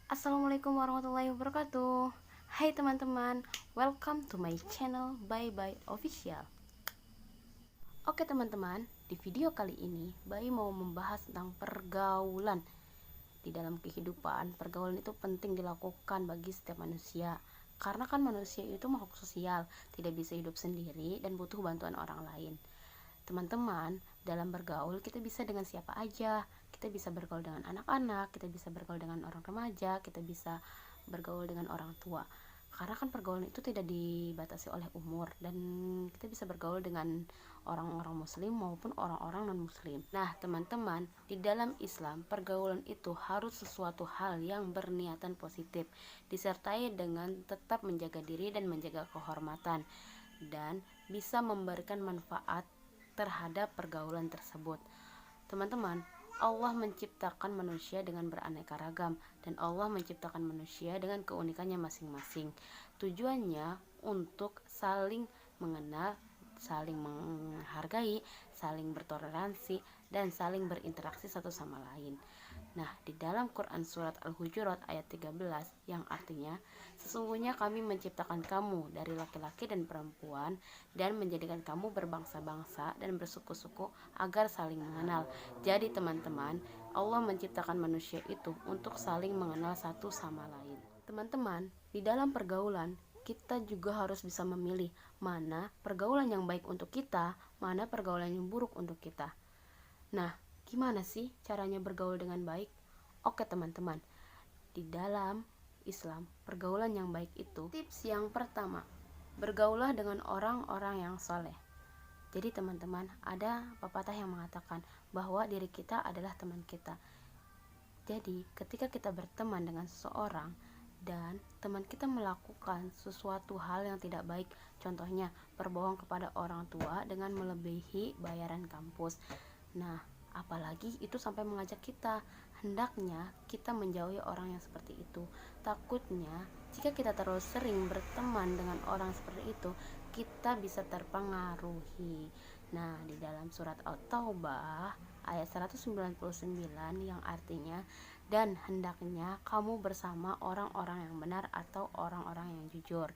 Assalamualaikum warahmatullahi wabarakatuh. Hai teman-teman, welcome to my channel Bye Official. Oke teman-teman, di video kali ini Bayi mau membahas tentang pergaulan. Di dalam kehidupan, pergaulan itu penting dilakukan bagi setiap manusia. Karena kan manusia itu makhluk sosial, tidak bisa hidup sendiri dan butuh bantuan orang lain. Teman-teman, dalam bergaul kita bisa dengan siapa aja. Kita bisa bergaul dengan anak-anak, kita bisa bergaul dengan orang remaja, kita bisa bergaul dengan orang tua. Karena kan pergaulan itu tidak dibatasi oleh umur, dan kita bisa bergaul dengan orang-orang muslim maupun orang-orang non muslim. Nah teman-teman, di dalam Islam pergaulan itu harus sesuatu hal yang berniatan positif, disertai dengan tetap menjaga diri dan menjaga kehormatan, dan bisa memberikan manfaat terhadap pergaulan tersebut. Teman-teman, Allah menciptakan manusia dengan beraneka ragam, dan Allah menciptakan manusia dengan keunikannya masing-masing. Tujuannya untuk saling mengenal, saling menghargai, saling bertoleransi, dan saling berinteraksi satu sama lain. Nah, di dalam Quran surat Al-Hujurat ayat 13 yang artinya, sesungguhnya kami menciptakan kamu dari laki-laki dan perempuan dan menjadikan kamu berbangsa-bangsa dan bersuku-suku agar saling mengenal. Jadi teman-teman, Allah menciptakan manusia itu untuk saling mengenal satu sama lain. Teman-teman, di dalam pergaulan kita juga harus bisa memilih mana pergaulan yang baik untuk kita, mana pergaulan yang buruk untuk kita. Nah, gimana sih caranya bergaul dengan baik? Oke teman-teman, di dalam Islam, pergaulan yang baik itu, tips yang pertama, bergaulah dengan orang-orang yang soleh. Jadi teman-teman, ada pepatah yang mengatakan bahwa diri kita adalah teman kita. Jadi ketika kita berteman dengan seseorang dan teman kita melakukan sesuatu hal yang tidak baik, contohnya berbohong kepada orang tua dengan melebihi bayaran kampus, nah apalagi itu sampai mengajak kita, hendaknya kita menjauhi orang yang seperti itu. Takutnya jika kita terlalu sering berteman dengan orang seperti itu, kita bisa terpengaruhi. Nah, di dalam surat At-Taubah ayat 199 yang artinya, dan hendaknya kamu bersama orang-orang yang benar atau orang-orang yang jujur.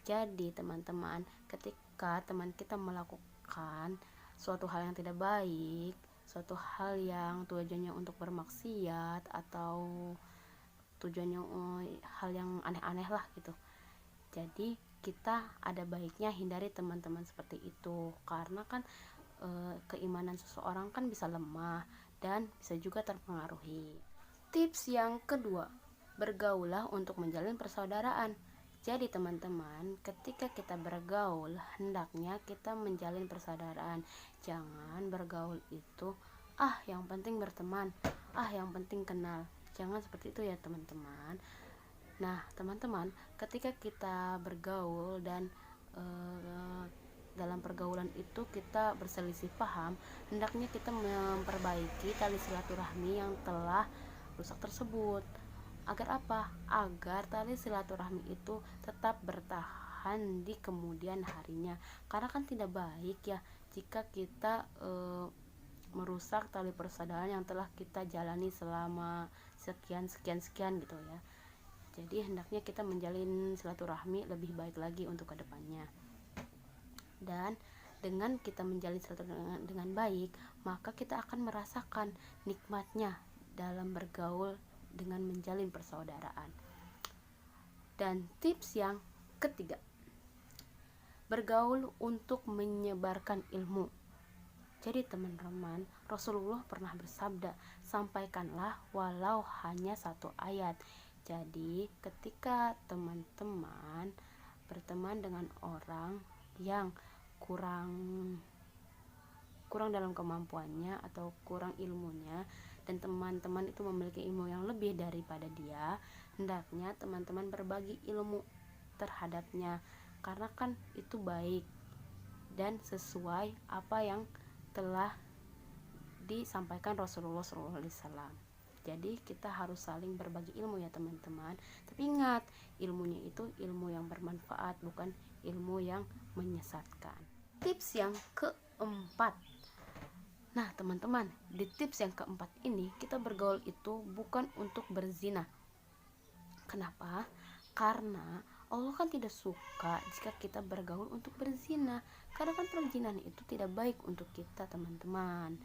Jadi teman-teman, ketika teman kita melakukan suatu hal yang tidak baik, suatu hal yang tujuannya untuk bermaksiat atau tujuannya hal yang aneh-aneh lah gitu, jadi kita ada baiknya hindari teman-teman seperti itu, karena kan keimanan seseorang kan bisa lemah dan bisa juga terpengaruhi. Tips yang kedua, bergaulah untuk menjalin persaudaraan. Jadi teman-teman, ketika kita bergaul, hendaknya kita menjalin persaudaraan. Jangan bergaul itu, yang penting berteman, yang penting kenal. Jangan seperti itu ya teman-teman. Nah teman-teman, ketika kita bergaul dan dalam pergaulan itu kita berselisih paham, hendaknya kita memperbaiki tali silaturahmi yang telah rusak tersebut. Agar apa? Agar tali silaturahmi itu tetap bertahan di kemudian harinya. Karena kan tidak baik ya jika kita merusak tali persaudaraan yang telah kita jalani selama sekian gitu ya. Jadi hendaknya kita menjalin silaturahmi lebih baik lagi untuk kedepannya. Dan dengan kita menjalin silaturahmi dengan baik, maka kita akan merasakan nikmatnya dalam bergaul dengan menjalin persaudaraan. Dan tips yang ketiga, bergaul untuk menyebarkan ilmu. Jadi teman-teman, Rasulullah pernah bersabda, sampaikanlah walau hanya satu ayat. Jadi ketika teman-teman berteman dengan orang yang kurang dalam kemampuannya atau kurang ilmunya, dan teman-teman itu memiliki ilmu yang lebih daripada dia, hendaknya teman-teman berbagi ilmu terhadapnya, karena kan itu baik dan sesuai apa yang telah disampaikan Rasulullah SAW. Jadi kita harus saling berbagi ilmu ya teman-teman. Tapi ingat, ilmunya itu ilmu yang bermanfaat, bukan ilmu yang menyesatkan. Tips yang keempat. Nah teman-teman, di tips yang keempat ini kita bergaul itu bukan untuk berzina. Kenapa? Karena Allah kan tidak suka jika kita bergaul untuk berzina, karena kan perzinahan itu tidak baik untuk kita, teman-teman.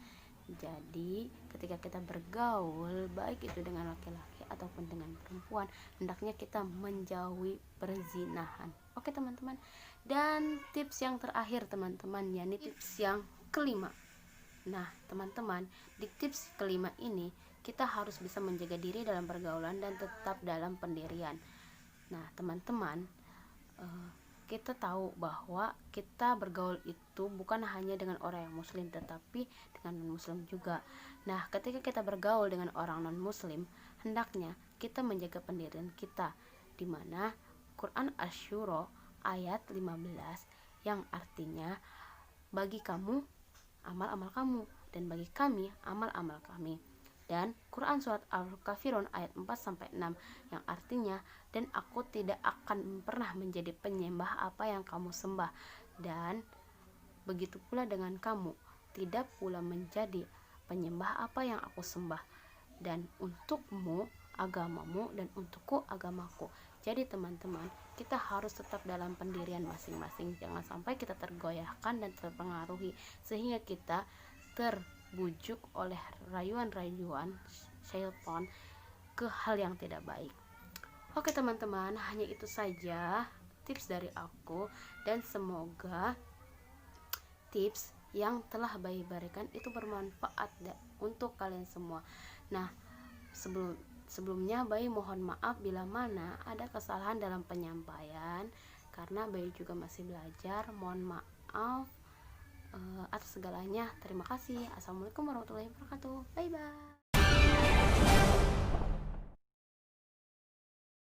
Jadi ketika kita bergaul, baik itu dengan laki-laki ataupun dengan perempuan, hendaknya kita menjauhi perzinahan. Oke teman-teman. Dan tips yang terakhir teman-teman, yakni tips yang kelima. Nah teman-teman, di tips kelima ini kita harus bisa menjaga diri dalam pergaulan dan tetap dalam pendirian. Nah teman-teman, kita tahu bahwa kita bergaul itu bukan hanya dengan orang yang muslim, tetapi dengan non muslim juga. Nah ketika kita bergaul dengan orang non muslim, hendaknya kita menjaga pendirian kita, dimana Quran Asy-Syura ayat 15 yang artinya, bagi kamu amal-amal kamu dan bagi kami amal-amal kami. Dan Quran surat Al-Kafirun ayat 4-6 yang artinya, dan aku tidak akan pernah menjadi penyembah apa yang kamu sembah, dan begitu pula dengan kamu tidak pula menjadi penyembah apa yang aku sembah, dan untukmu agamamu dan untukku agamaku. Jadi teman-teman, kita harus tetap dalam pendirian masing-masing, jangan sampai kita tergoyahkan dan terpengaruhi sehingga kita terbujuk oleh rayuan-rayuan syaitan ke hal yang tidak baik. Oke teman-teman, hanya itu saja tips dari aku, dan semoga tips yang telah Bayi berikan itu bermanfaat untuk kalian semua. Nah, sebelumnya Bayi mohon maaf bila mana ada kesalahan dalam penyampaian, karena Bayi juga masih belajar. Mohon maaf atas segalanya. Terima kasih. Assalamualaikum warahmatullahi wabarakatuh. Bye bye.